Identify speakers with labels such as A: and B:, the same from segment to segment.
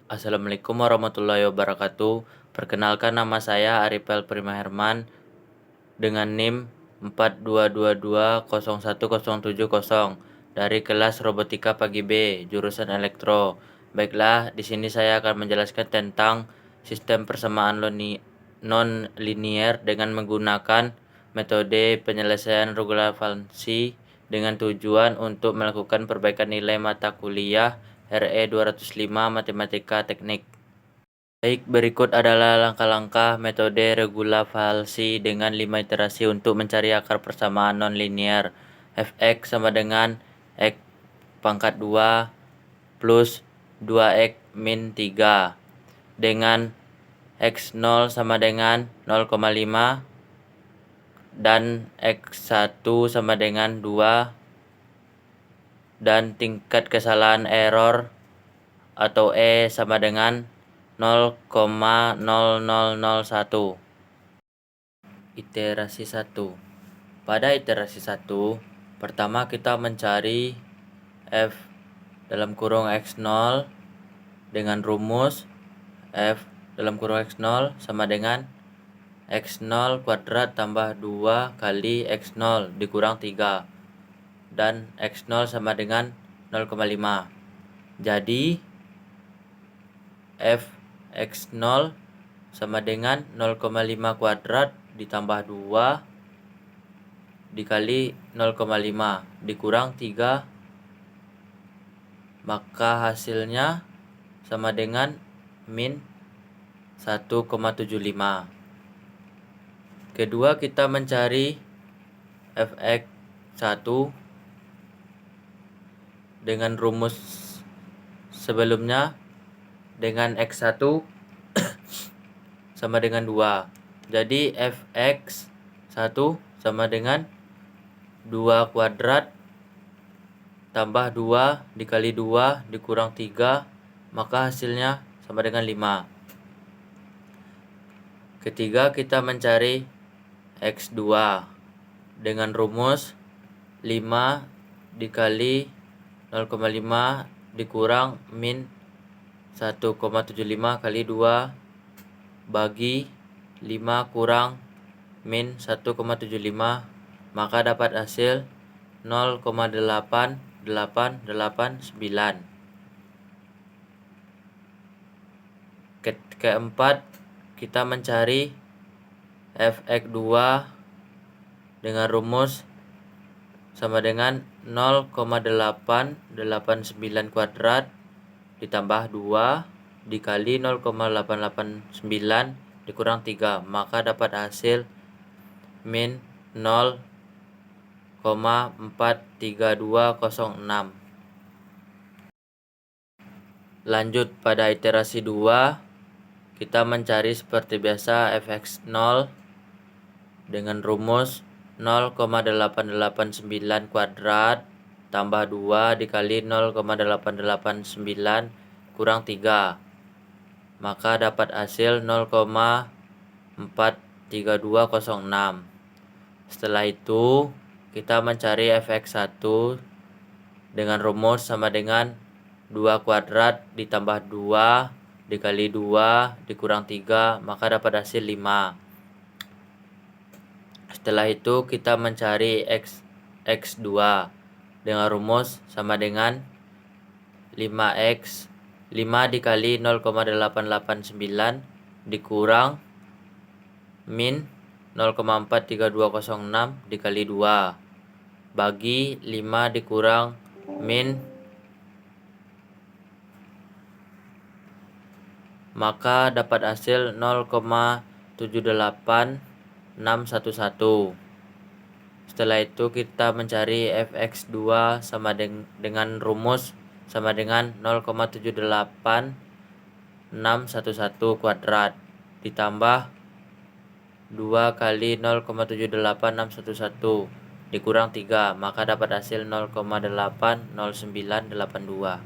A: Assalamualaikum warahmatullahi wabarakatuh. Perkenalkan, nama saya Arifel Prima Herman dengan NIM 42220170 dari kelas Robotika Pagi B, jurusan Elektro. Baiklah, di sini saya akan menjelaskan tentang sistem persamaan non-linier dengan menggunakan metode penyelesaian relevansi dengan tujuan untuk melakukan perbaikan nilai mata kuliah RE 205 Matematika Teknik. Baik, berikut adalah langkah-langkah metode regulavalsi dengan 5 iterasi untuk mencari akar persamaan non-linear. Fx sama dengan x pangkat 2 plus 2x min 3 dengan x0 sama dengan 0,5 dan x1 sama dengan 2 dan tingkat kesalahan error atau E sama dengan 0,0001. Iterasi 1. Pada iterasi 1, pertama kita mencari f dalam kurung x0 dengan rumus f dalam kurung x0 sama dengan x0 kuadrat tambah 2 kali x0 dikurang 3 dan x0 sama dengan 0,5. Jadi fx0 sama dengan 0,5 kuadrat ditambah 2 dikali 0,5 dikurang 3, maka hasilnya sama dengan min 1,75. Kedua, kita mencari fx1 dengan rumus sebelumnya dengan x1 sama dengan 2. Jadi fx1 sama dengan 2 kuadrat tambah 2 dikali 2 dikurang 3, maka hasilnya sama dengan 5. Ketiga, kita mencari x2 dengan rumus 5 dikali 0,5 dikurang min 1,75 kali 2 bagi 5 kurang min 1,75, maka dapat hasil 0,8889. Keempat, kita mencari fx2 dengan rumus sama dengan 0,889 kuadrat ditambah 2 dikali 0,889 dikurang 3, maka dapat hasil min 0,43206. Lanjut, pada iterasi 2, kita mencari seperti biasa fx0 dengan rumus 0,889 kuadrat tambah 2 dikali 0,889 kurang 3, maka dapat hasil 0,43206. Setelah itu kita mencari fx1 dengan rumus sama dengan 2 kuadrat ditambah 2 dikali 2 dikurang 3, maka dapat hasil 5. Setelah itu kita mencari x2 dengan rumus sama dengan 5x 5 dikali 0,889 dikurang min 0,43206 dikali 2 bagi 5 dikurang min, maka dapat hasil 0,78611. Setelah itu kita mencari fx2 sama dengan rumus sama dengan 0,78611 kuadrat ditambah 2 kali 0,78611 dikurang 3, maka dapat hasil 0,80982.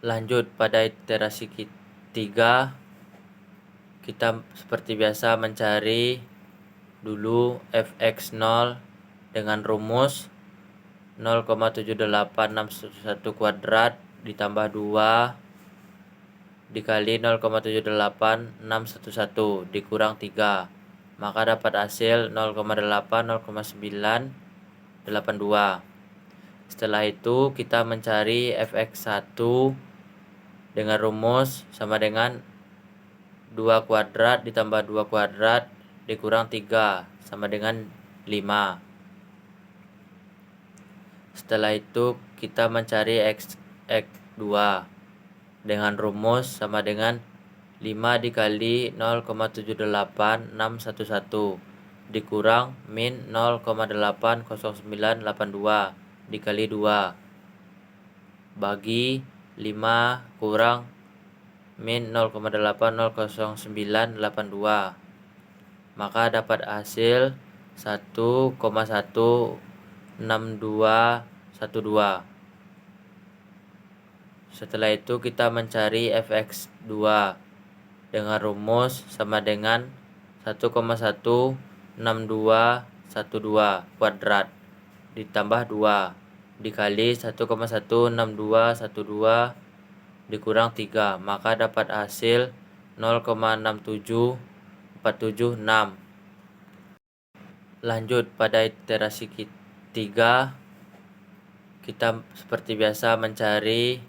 A: Lanjut, pada iterasi 3, kita seperti biasa mencari dulu fx0 dengan rumus 0,78611 kuadrat ditambah 2 dikali 0,78611 dikurang 3, maka dapat hasil 0,8 0,982. Setelah itu kita mencari fx1 dengan rumus sama dengan 2 kuadrat ditambah 2 kuadrat dikurang 3 sama dengan 5. Setelah itu kita mencari x2 dengan rumus sama dengan 5 dikali 0,78611 dikurang min 0,80982 dikali 2 bagi 5 kurang min 0,80982, maka dapat hasil 1,16212. Setelah itu kita mencari fx2 dengan rumus sama dengan 1,16212 kuadrat ditambah 2 dikali 1,16212 dikurang 3, maka dapat hasil 0,67476. Lanjut pada iterasi ketiga, kita seperti biasa mencari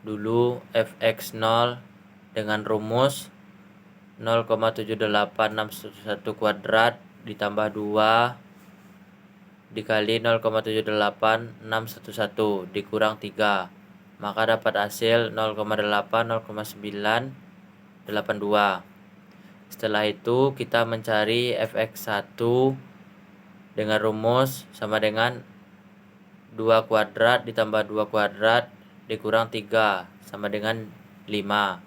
A: dulu fx0 dengan rumus 0,78611 kuadrat ditambah 2 dikali 0,78611 dikurang 3, maka dapat hasil 0,8 0,982. Setelah itu kita mencari fx1 dengan rumus sama dengan 2 kuadrat ditambah 2 kuadrat dikurang 3 sama dengan 5.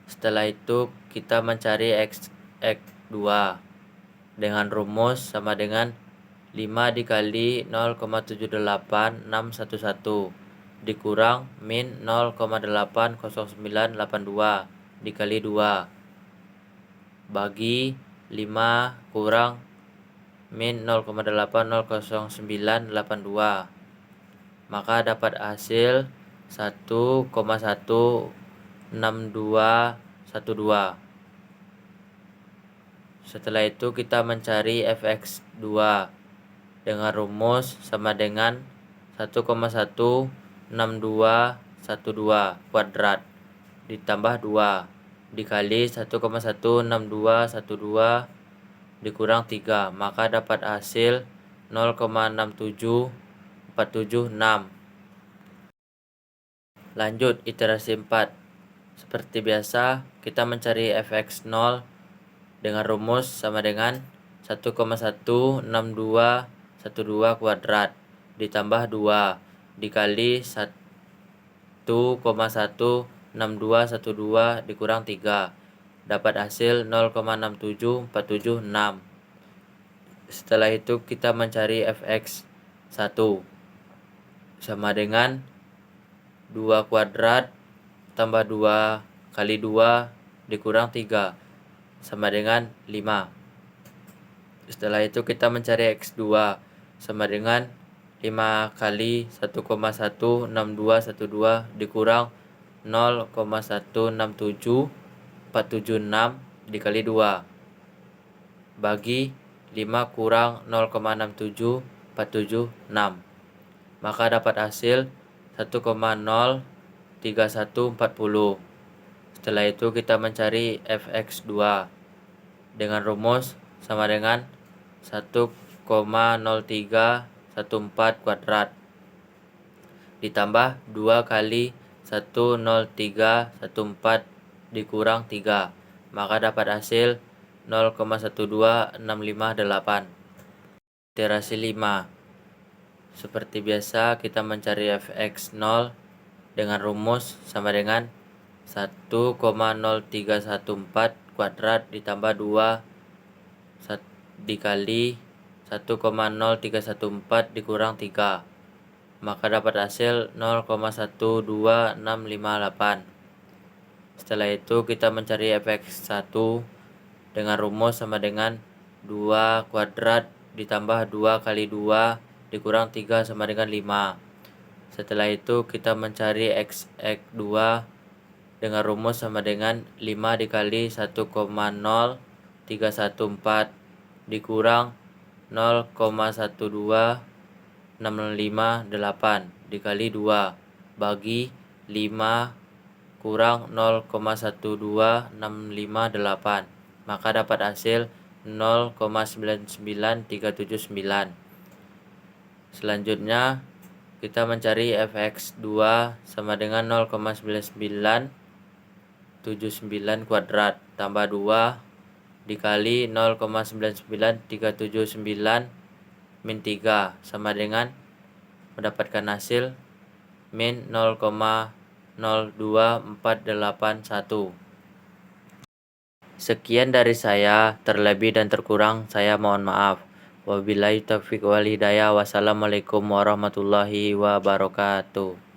A: Setelah itu kita mencari x2 dengan rumus sama dengan 5 dikali 0,78611 dikurang min 0,80982 dikali 2 bagi 5 kurang min 0,80982, maka dapat hasil 1,16212. Setelah itu kita mencari fx2 dengan rumus sama dengan 1,16212 kuadrat ditambah 2 dikali 1,16212 dikurang 3, maka dapat hasil 0,67476. Lanjut iterasi 4. Seperti biasa, kita mencari fx0 dengan rumus sama dengan 1,16212 kuadrat ditambah 2 dikali 1,16212 dikurang 3, dapat hasil 0,67476. Setelah itu kita mencari fx1 sama dengan 2 kuadrat tambah 2 kali 2 dikurang 3 sama dengan 5. Setelah itu kita mencari x2 sama dengan 5 kali 1,16212 dikurang 0,167476 dikali 2 bagi 5 kurang 0,67476, maka dapat hasil 1,03140. Setelah itu kita mencari fx2 dengan rumus sama dengan 1,0314 kuadrat ditambah 2 kali 10314 dikurang 3, maka dapat hasil 0,12658. Iterasi 5. Seperti biasa kita mencari fx0 dengan rumus sama dengan 1,0314 kuadrat ditambah 2 dikali 1,0314 dikurang 3, maka dapat hasil 0,12658. Setelah itu kita mencari fx1 dengan rumus sama dengan 2 kuadrat ditambah 2 kali 2 dikurang 3 sama dengan 5 Setelah itu kita mencari x2 dengan rumus sama dengan 5 dikali 1,0314 dikurang 0,12658 dikali 2 bagi 5 kurang 0,12658, maka dapat hasil 0,99379. Selanjutnya kita mencari fx2 sama dengan 0,9979 kuadrat tambah 2 dikali 0,99379 min 3 sama dengan mendapatkan hasil min 0,02481. Sekian dari saya, terlebih dan terkurang saya mohon maaf. Wabillahi taufiq wal hidayah. Wassalamualaikum warahmatullahi wabarakatuh.